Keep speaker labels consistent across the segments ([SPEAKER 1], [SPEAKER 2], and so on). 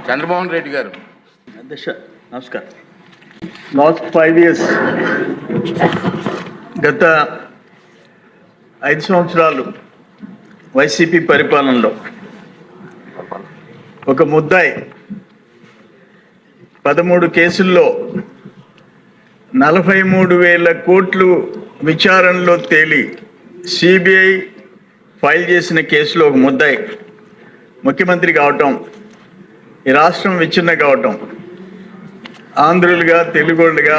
[SPEAKER 1] చంద్రమోహన్ రెడ్డి గారు.
[SPEAKER 2] అధ్యక్ష నమస్కారం. లాస్ట్ 5 years గత 5 సంవత్సరాలు వైసీపీ పరిపాలనలో ఒక ముద్దాయి 13 కేసుల్లో 43,000 కోట్లు విచారణలో తేలి సిబిఐ ఫైల్ చేసిన కేసులో ఒక ముద్దాయి ముఖ్యమంత్రి కావటం, ఈ రాష్ట్రం విచ్ఛిన్న కావటం, ఆంధ్రులుగా తెలుగోళ్ళుగా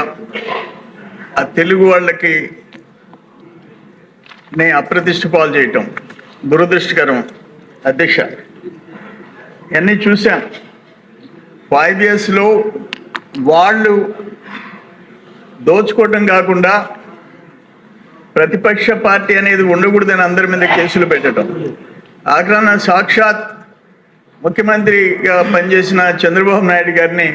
[SPEAKER 2] ఆ తెలుగు వాళ్ళకి అప్రతిష్ట పాలు చేయటం దురదృష్టకరం. అధ్యక్ష, ఇవన్నీ చూశాం. 5 yearsలో వాళ్ళు దోచుకోవటం కాకుండా ప్రతిపక్ష పార్టీ అనేది ఉండకూడదని అందరి మీద కేసులు పెట్టడం, ఆగ్రహణ సాక్షాత్ ముఖ్యమంత్రిగా పనిచేసిన చంద్రబాబు నాయుడు గారిని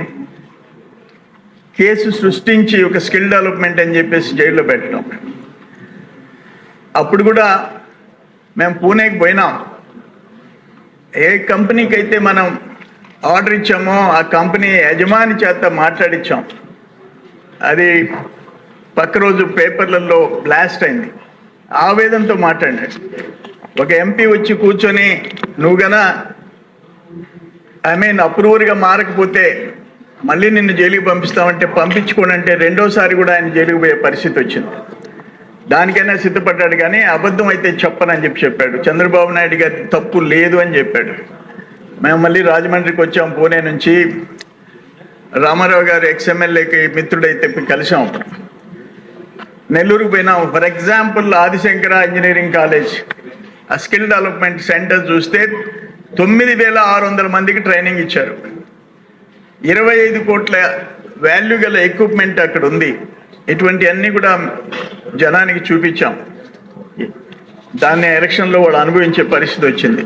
[SPEAKER 2] కేసు సృష్టించి ఒక స్కిల్ డెవలప్మెంట్ అని చెప్పేసి జైల్లో పెట్టడం. అప్పుడు కూడా మేము పూణేకి పోయినాం. ఏ కంపెనీకి అయితే మనం ఆర్డర్ ఇచ్చామో ఆ కంపెనీ యజమాని చేత మాట్లాడించాం. అది పక్క రోజు పేపర్లలో బ్లాస్ట్ అయింది. ఆవేదనతో మాట్లాడినాడు. ఒక ఎంపీ వచ్చి కూర్చొని నువ్వు గన అప్రూవర్గా మారకపోతే మళ్ళీ నిన్ను జైలుకి పంపిస్తామంటే పంపించుకోండి అంటే రెండోసారి కూడా ఆయన జైలుకి పోయే పరిస్థితి వచ్చింది. దానికైనా సిద్ధపడ్డాడు, కానీ అబద్ధం అయితే చెప్పనని చెప్పాడు. చంద్రబాబు నాయుడు గారి తప్పు లేదు అని చెప్పాడు. మేము మళ్ళీ రాజమండ్రికి వచ్చాం. పూణే నుంచి రామారావు గారు ఎక్స్ఎమ్మెల్యేకి మిత్రుడైతే కలిసాం. అప్పుడు నెల్లూరుకు పోయినాం. For example Adi Shankara engineering college ఆ స్కిల్ డెవలప్మెంట్ సెంటర్ చూస్తే 9,600 మందికి ట్రైనింగ్ ఇచ్చారు. 25 కోట్ల వాల్యూ గల ఎక్విప్మెంట్ అక్కడ ఉంది. ఇటువంటివన్నీ కూడా జనానికి చూపించాం. దాన్ని ఎలక్షన్లో వాళ్ళు అనుభవించే పరిస్థితి వచ్చింది.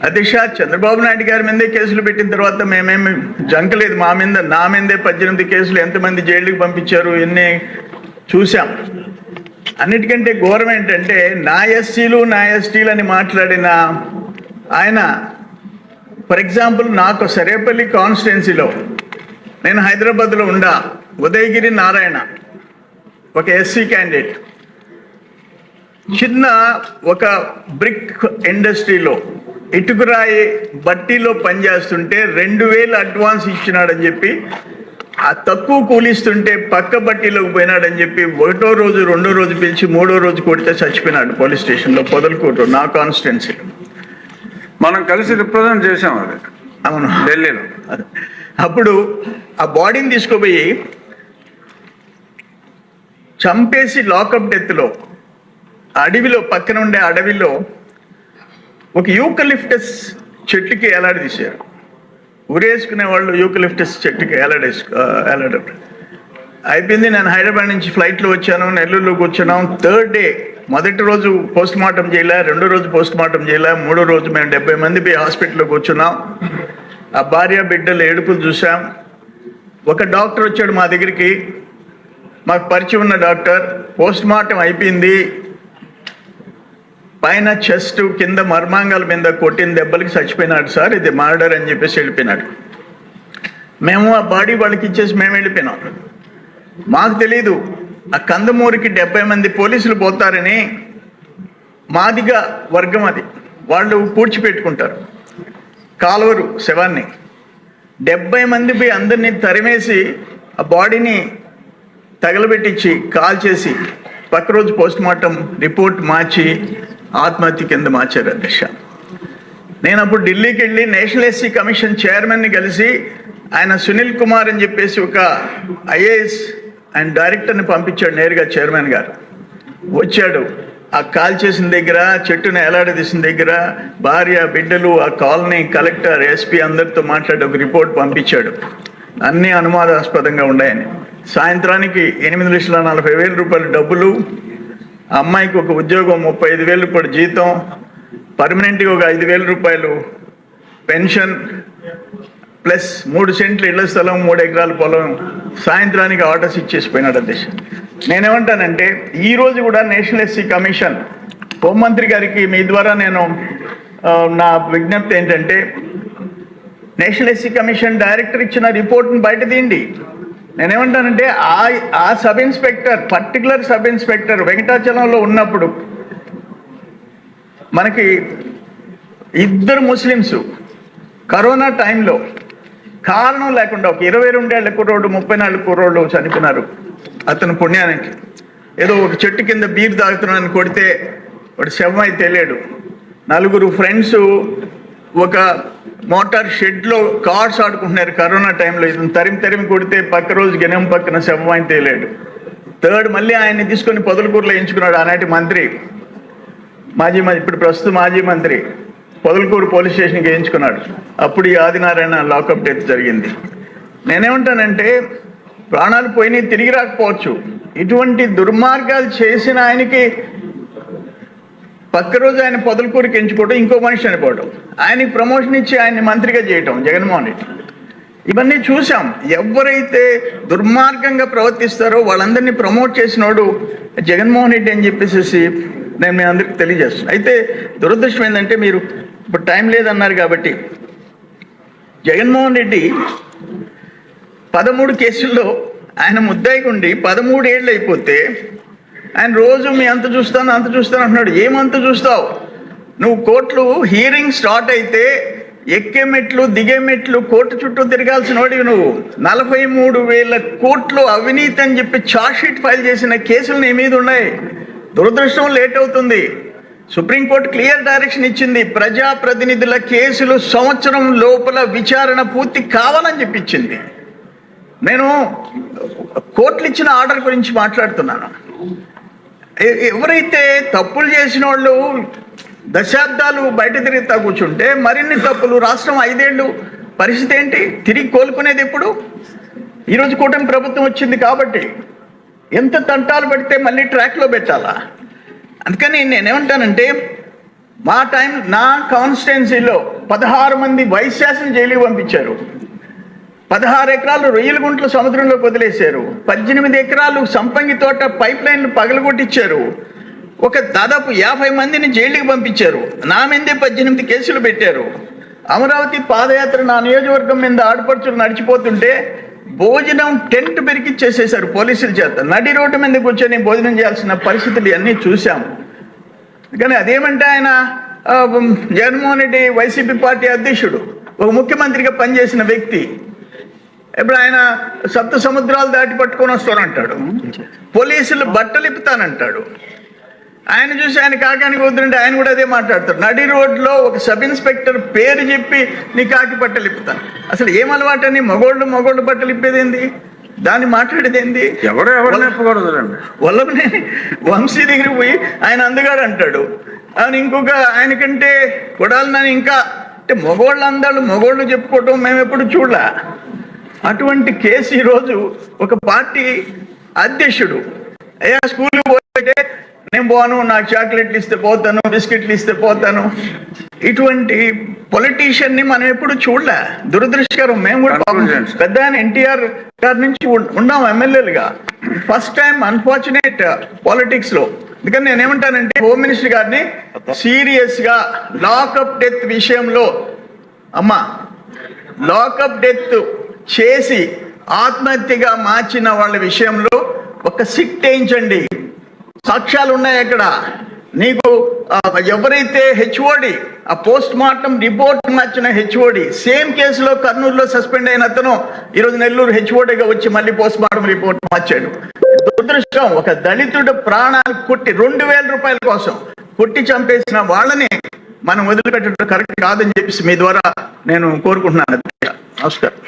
[SPEAKER 2] అధ్యక్ష, చంద్రబాబు నాయుడు గారి మీదే కేసులు పెట్టిన తర్వాత మేమేమి జంకలేదు. నా మీదే 18 కేసులు, ఎంతమంది జైలుకి పంపించారు ఇన్ని చూసాం. అన్నిటికంటే ఘోరం ఏంటంటే నా ఎస్సీలు నా ఎస్టీలు అని మాట్లాడిన ఆయన, ఫర్ ఎగ్జాంపుల్ నాకు సరేపల్లి కాన్స్టిట్యున్సీలో నేను హైదరాబాద్లో ఉండా, ఉదయగిరి నారాయణ ఒక ఎస్సీ క్యాండిడేట్ చిన్న ఒక బ్రిక్ ఇండస్ట్రీలో ఇటుకురాయి బట్టీలో పనిచేస్తుంటే 2,000 అడ్వాన్స్ ఇచ్చినాడని చెప్పి ఆ తక్కువ కూలిస్తుంటే పక్క బట్టీలోకి పోయినాడని చెప్పి 1వ రోజు 2వ రోజు పిలిచి 3వ రోజు కొడితే చచ్చిపోయినాడు పోలీస్ స్టేషన్లో, పొదలకూరు, నా కాన్స్టిట్యున్సీలో.
[SPEAKER 1] మనం కలిసి రిప్రజెంట్ చేసాం. అది
[SPEAKER 2] అవును,
[SPEAKER 1] ఢిల్లీలో.
[SPEAKER 2] అప్పుడు ఆ బాడీని తీసుకుపోయి చంపేసి లాకప్ డెత్లో అడవిలో, పక్కన ఉండే అడవిలో ఒక యూకలిప్టస్ చెట్టుకి ఎలాడదీశారు. ఉరేసుకునే వాళ్ళు యూకలిప్టస్ చెట్టుకి ఎలాడారు. అయిపోయింది. నేను హైదరాబాద్ నుంచి ఫ్లైట్లో వచ్చాను, నెల్లూరులో కూర్చున్నాం. 3rd డే, మొదటి రోజు పోస్ట్ మార్టం చేయలే, 2వ రోజు పోస్ట్ మార్టం చేయలే, 3వ రోజు మేము 70 మంది పోయి హాస్పిటల్లో కూర్చున్నాం. ఆ భార్య బిడ్డలు ఏడుపులు చూసాం. ఒక డాక్టర్ వచ్చాడు మా దగ్గరికి, మాకు పరిచయం ఉన్న డాక్టర్. పోస్ట్ మార్టం అయిపోయింది. పైన చెస్ట్, కింద మర్మాంగాల మీద కొట్టిన దెబ్బలకి చచ్చిపోయినాడు సార్, ఇది మర్డర్ అని చెప్పేసి వెళ్ళిపోయినాడు. మేము ఆ బాడీ వాళ్ళకి ఇచ్చేసి మేము వెళ్ళిపోయినాం. మాకు తెలీదు ఆ కందమూరికి 70 మంది పోలీసులు పోతారని. మాదిగా వర్గం అది, వాళ్ళు పూడ్చిపెట్టుకుంటారు కాలువరు శవాన్ని. 70 మంది పోయి అందరినీ తరిమేసి ఆ బాడీని తగలబెట్టించి కాల్ చేసి పక్క రోజు పోస్ట్ మార్టం రిపోర్ట్ మార్చి ఆత్మహత్య కింద మార్చారు. అధ్యక్ష, నేను అప్పుడు ఢిల్లీకి వెళ్ళి నేషనల్ ఎస్సీ కమిషన్ చైర్మన్ని కలిసి, ఆయన సునీల్ కుమార్ అని చెప్పేసి ఒక IAS అండ్ డైరెక్టర్ని పంపించాడు నేరుగా. చైర్మన్ గారు వచ్చాడు. ఆ కాల్ చేసిన దగ్గర, చెట్టును ఎలాడదీసిన దగ్గర భార్య బిడ్డలు, ఆ కాలనీ, కలెక్టర్, SP అందరితో మాట్లాడి ఒక రిపోర్ట్ పంపించాడు. అన్నీ అనుమానాస్పదంగా ఉన్నాయని. సాయంత్రానికి 8,40,000 రూపాయలు డబ్బులు, అమ్మాయికి ఒక ఉద్యోగం, 35,000 రూపాయలు జీతం, పర్మనెంట్గా ఒక 5,000 రూపాయలు పెన్షన్, ప్లస్ 3 సెంట్లు ఇళ్ల స్థలం, 3 ఎకరాల పొలం. సాయంత్రానికి ఆర్డర్స్ ఇచ్చేసిపోయినాడు. అధ్యక్ష, నేనేమంటానంటే ఈరోజు కూడా నేషనల్ ఎస్సీ కమిషన్ హోంమంత్రి గారికి మీ ద్వారా నేను నా విజ్ఞప్తి ఏంటంటే, నేషనల్ ఎస్సీ కమిషన్ డైరెక్టర్ ఇచ్చిన రిపోర్ట్ని బయట తీయండి. నేనేమంటానంటే ఆ sub inspector, particular sub inspector వెంకటాచలంలో ఉన్నప్పుడు మనకి 2 ముస్లిమ్స్ కరోనా టైంలో కారణం లేకుండా ఒక 22 ఏళ్ల కుర్రోడు 34 కుర్రోళ్ళు చనిపోయినారు. అతను పుణ్యానికి ఏదో ఒక చెట్టు కింద బీర్ తాగుతున్నాడని కొడితే వాడు శవం అయితే లేడు. 4 ఫ్రెండ్స్ ఒక మోటార్ షెడ్లో కార్డ్స్ ఆడుకుంటున్నారు కరోనా టైంలో. ఇతను తరిమి కొడితే పక్క రోజు గెనం పక్కన శవం అయితే లేడు. థర్డ్ మళ్ళీ ఆయన్ని తీసుకొని పొదలకూరులో ఎంచుకున్నాడు ఆనాటి మంత్రి, ఇప్పుడు ప్రస్తుత మాజీ మంత్రి పొదలకూరు పోలీస్ స్టేషన్కి వేయించుకున్నాడు. అప్పుడు ఈ ఆదినారాయణ లాకప్ డెత్ జరిగింది. నేనేమంటానంటే ప్రాణాలు పోయినాయి, తిరిగి రాకపోవచ్చు. ఇటువంటి దుర్మార్గాలు చేసిన ఆయనకి పక్క రోజు ఆయన పొదలకూరుకి ఎంచుకోవడం, ఇంకో మనిషి చనిపోవడం, ఆయనకి ప్రమోషన్ ఇచ్చి ఆయన్ని మంత్రిగా చేయటం జగన్మోహన్ రెడ్డి. ఇవన్నీ చూసాం. ఎవరైతే దుర్మార్గంగా ప్రవర్తిస్తారో వాళ్ళందరినీ ప్రమోట్ చేసినోడు జగన్మోహన్ రెడ్డి అని చెప్పేసి నేను మీ అందరికీ తెలియజేస్తున్నాను. అయితే దురదృష్టం ఏంటంటే మీరు ఇప్పుడు టైం లేదన్నారు కాబట్టి జగన్మోహన్ రెడ్డి 13 కేసుల్లో ఆయన ముద్దాయిగా ఉండి 13 ఏళ్ళు అయిపోతే ఆయన రోజు మీ అంత చూస్తాను అంటున్నాడు. ఏమంత చూస్తావు నువ్వు? కోర్టులు హీరింగ్ స్టార్ట్ అయితే ఎక్కే మెట్లు దిగే మెట్లు కోర్టు చుట్టూ తిరగాల్సిన వాడివి నువ్వు. 43,000 కోట్లు అవినీతి అని చెప్పి ఛార్జ్ షీట్ ఫైల్ చేసిన కేసులు నీ మీద ఉన్నాయి. దురదృష్టం లేట్ అవుతుంది. సుప్రీంకోర్టు క్లియర్ డైరెక్షన్ ఇచ్చింది. ప్రజాప్రతినిధుల కేసులు సంవత్సరం లోపల విచారణ పూర్తి కావాలని చెప్పించింది. నేను కోర్టులు ఇచ్చిన ఆర్డర్ గురించి మాట్లాడుతున్నాను. ఎవరైతే తప్పులు చేసిన వాళ్ళు దశాబ్దాలు బయట తిరుగుతా కూర్చుంటే మరిన్ని తప్పులు, రాష్ట్రం 5 ఏళ్ళు పరిస్థితి ఏంటి? తిరిగి కోలుకునేది ఎప్పుడు? ఈరోజు కూటమి ప్రభుత్వం వచ్చింది కాబట్టి ఎంత తంటాలు పడితే మళ్ళీ ట్రాక్లో పెట్టాలా? అందుకని నేనేమంటానంటే నా కాన్స్టిట్యున్సీలో 16 మంది వైస్ ఛాన్సలర్ జైలుకి పంపించారు. 16 ఎకరాలు రొయ్యల గుంటలు సముద్రంలోకి వదిలేశారు. 18 ఎకరాలు సంపంగి తోట పైప్ లైన్లు పగలగొట్టించారు. దాదాపు 50 మందిని జైలుకి పంపించారు. నా మీదే 18 కేసులు పెట్టారు. అమరావతి పాదయాత్ర నా నియోజకవర్గం మీద ఆడపడుచులు నడిచిపోతుంటే భోజనం టెంట్ పెరికిచ్చేసేసారు పోలీసుల చేత. నడి రోడ్డు మీద కూర్చొని భోజనం చేయాల్సిన పరిస్థితులు అన్నీ చూసాం. కానీ అదేమంటే ఆయన జగన్మోహన్ రెడ్డి వైసీపీ పార్టీ అధ్యక్షుడు, ఒక ముఖ్యమంత్రిగా పనిచేసిన వ్యక్తి. ఇప్పుడు ఆయన సప్త సముద్రాలు దాటి పట్టుకొని వస్తానంటాడు, పోలీసులు బట్టలు ఇప్పుతానంటాడు. ఆయన చూసి ఆయన కాకానికి వద్దుంటే ఆయన కూడా అదే మాట్లాడతాడు. నడి రోడ్లో ఒక సబ్ ఇన్స్పెక్టర్ పేరు చెప్పి నీ కాకి బట్టలు ఇప్పుతాను. అసలు ఏం అలవాటని మగోళ్ళు బట్టలు ఇప్పేదేంది? దాన్ని మాట్లాడేది ఏంది? వల్లభనే వంశీ దగ్గరికి పోయి ఆయన అందగాడు అంటాడు. ఆయన ఇంకొక ఆయనకంటే కొడాలని ఇంకా అంటే మగోళ్ళు చెప్పుకోవటం మేము ఎప్పుడు చూడలే. అటువంటి కేసు ఈరోజు ఒక పార్టీ అధ్యక్షుడు అయ్యా స్కూల్కి పోతే నేను పోను, నాకు చాక్లెట్లు ఇస్తే పోతాను, బిస్కెట్లు ఇస్తే పోతాను. ఇటువంటి పొలిటీషియన్ని మనం ఎప్పుడు చూడలే. దురదృష్టకరం. మేము కూడా పెద్ద ఎన్టీఆర్ గారి నుంచి ఉన్నాం ఎమ్మెల్యేలుగా. ఫస్ట్ టైం అన్ఫార్చునేట్ పాలిటిక్స్ లో. అందుకని నేనేమంటానంటే హోమ్ మినిస్టర్ గారిని సీరియస్ గా లాకప్ డెత్ విషయంలో లాకప్ డెత్ చేసి ఆత్మహత్యగా మార్చిన వాళ్ళ విషయంలో ఒక సిట్ వేయించండి. సాక్ష్యాలు ఉన్నాయి అక్కడ. నీకు ఎవరైతే హెచ్ఓడి ఆ పోస్ట్ మార్టం రిపోర్ట్ మార్చిన హెచ్ఓడి సేమ్ కేసులో కర్నూలులో సస్పెండ్ అయిన అతను ఈరోజు నెల్లూరు హెచ్ఓడిగా వచ్చి మళ్ళీ పోస్ట్ మార్టం రిపోర్ట్ మార్చాడు. దురదృష్టం. ఒక దళితుడు ప్రాణాలు కొట్టి 2,000 రూపాయల కోసం కొట్టి చంపేసిన వాళ్ళని మనం వదిలిపెట్టడం కరెక్ట్ కాదని చెప్పేసి మీ ద్వారా నేను కోరుకుంటున్నాను. నమస్కారం.